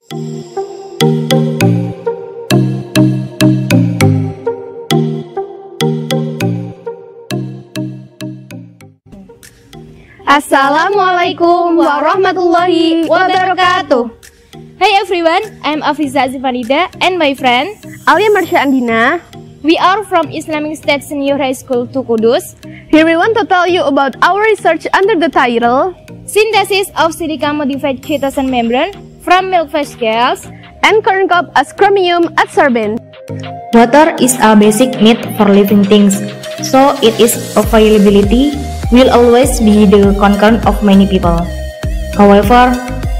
Assalamualaikum warahmatullahi wabarakatuh. Hey everyone, I'm Afiza Zivanida and my friend Alia Marsha Andina. We are from Islamic State Senior High School to Kudus. Here we want to tell you about our research under the title Synthesis of Silica Modified Chitosan Membrane from Milkfish Scales and Corn Cob as Chromium Adsorbent. Water is a basic need for living things, so its availability will always be the concern of many people. However,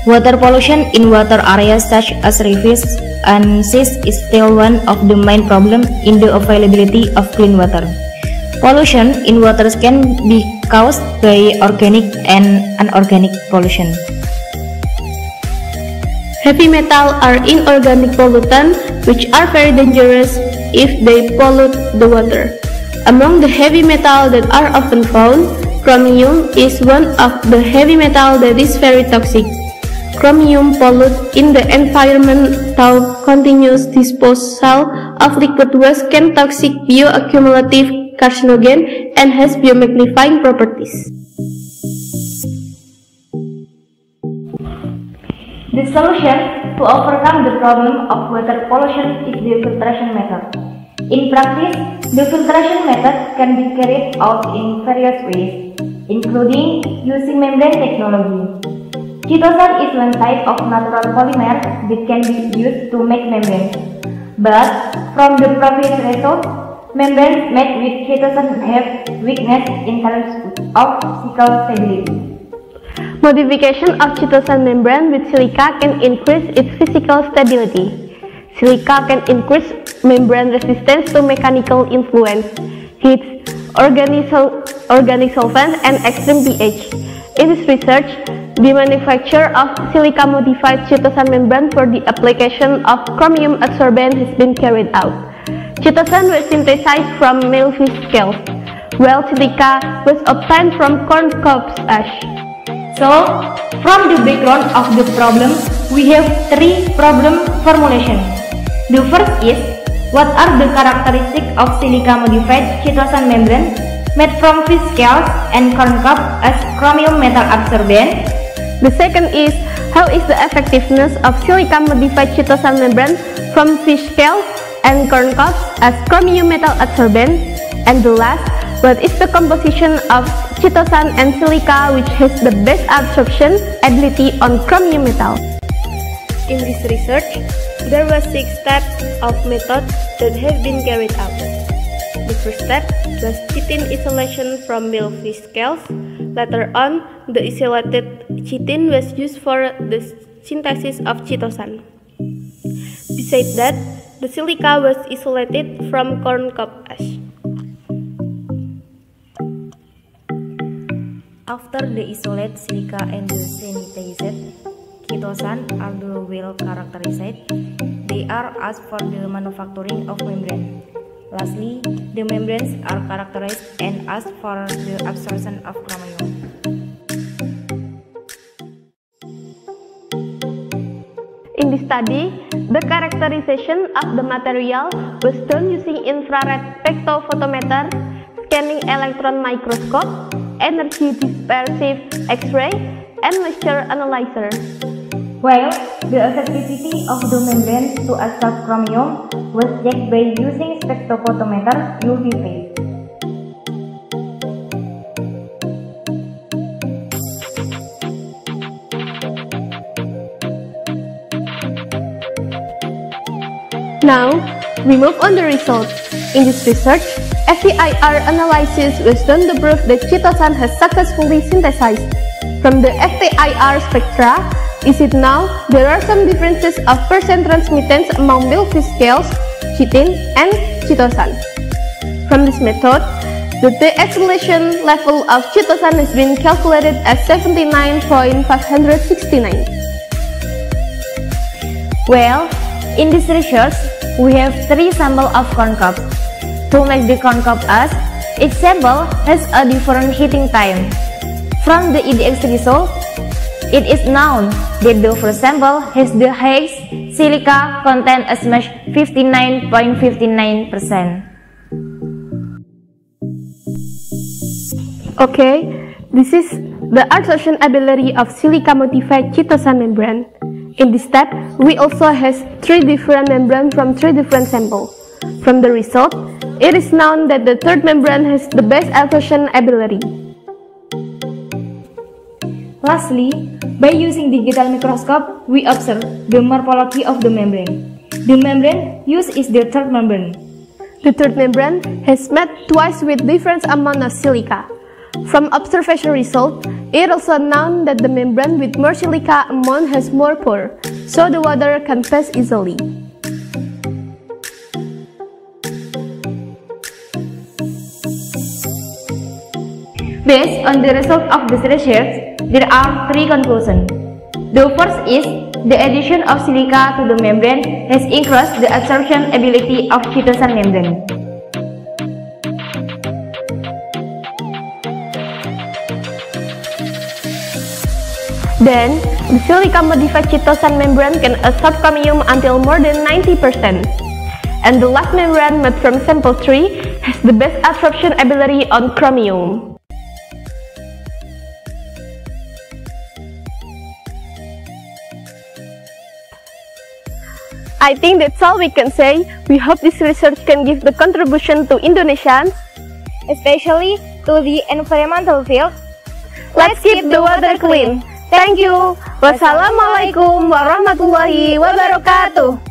water pollution in water areas such as rivers and seas is still one of the main problems in the availability of clean water. Pollution in waters can be caused by organic and inorganic pollution. Heavy metal are inorganic pollutants which are very dangerous if they pollute the water. Among the heavy metal that are often found, chromium is one of the heavy metal that is very toxic. Chromium pollutes in the environment through continuous disposal of liquid waste can toxic bioaccumulative carcinogen and has biomagnifying properties. The solution to overcome the problem of water pollution is the filtration method. In practice, the filtration method can be carried out in various ways, including using membrane technology. Chitosan is one type of natural polymer that can be used to make membranes. But from the previous results, membranes made with chitosan have weakness in terms of physical stability. Modification of chitosan membrane with silica can increase its physical stability. Silica can increase membrane resistance to mechanical influence, heat, organic solvents, and extreme pH. In this research, the manufacture of silica-modified chitosan membrane for the application of chromium adsorbent has been carried out. Chitosan was synthesized from Milkfish scales, while silica was obtained from corn cobs ash. So, from the background of the problem, we have three problem formulations. The first is, what are the characteristics of silica-modified chitosan membrane made from fish scales and corn cob as chromium metal adsorbent? The second is, how is the effectiveness of silica-modified chitosan membrane from fish scales and corn cobs as chromium metal adsorbent? And the last, what is the composition of chitosan and silica which has the best absorption ability on chromium metal? In this research, there were 6 steps of method that have been carried out. The first step was chitin isolation from Milkfish scales. Later on, the isolated chitin was used for the synthesis of chitosan. Besides that, the silica was isolated from corn cob ash. After the isolate silica and the synthesized chitosan are the well characterized, they are asked for the manufacturing of membrane. Lastly, the membranes are characterized and asked for the absorption of chromium. In this study, the characterization of the material was done using infrared spectrophotometer, scanning electron microscope, energy dispersive X-ray, and moisture analyzer. While the effectivity of the membrane to absorb chromium was checked by using spectrophotometer UV phase. Now, we move on the results. In this research, FTIR analysis was done to prove that chitosan has successfully synthesized. From the FTIR spectra, is it now there are some differences of percent transmittance among Milkfish scales, chitin, and chitosan. From this method, the de-acylation level of chitosan has been calculated as 79.569. Well, in this research, we have 3 samples of corn cob. To make the corn cob ash, each sample has a different heating time. From the EDX result, It is known that the first sample has the highest silica content as much 59.59%. Okay, this is the absorption ability of silica-modified chitosan membrane. In this step, we also has 3 different membranes from 3 different samples. From the result, it is known that the third membrane has the best absorption ability. Lastly, by using digital microscope, we observe the morphology of the membrane. The membrane used is the third membrane. The third membrane has met twice with different amount of silica. From observation result, it also known that the membrane with more silica amount has more pore, so the water can pass easily. Based on the result of this research, there are 3 conclusions. The first is the addition of silica to the membrane has increased the absorption ability of chitosan membrane. Then, the silica-modified chitosan membrane can absorb chromium until more than 90%. And the last membrane made from sample 3 has the best absorption ability on chromium. I think that's all we can say. We hope this research can give the contribution to Indonesians, especially to the environmental field. Let's keep the water clean. Thank you. Wassalamualaikum warahmatullahi wabarakatuh.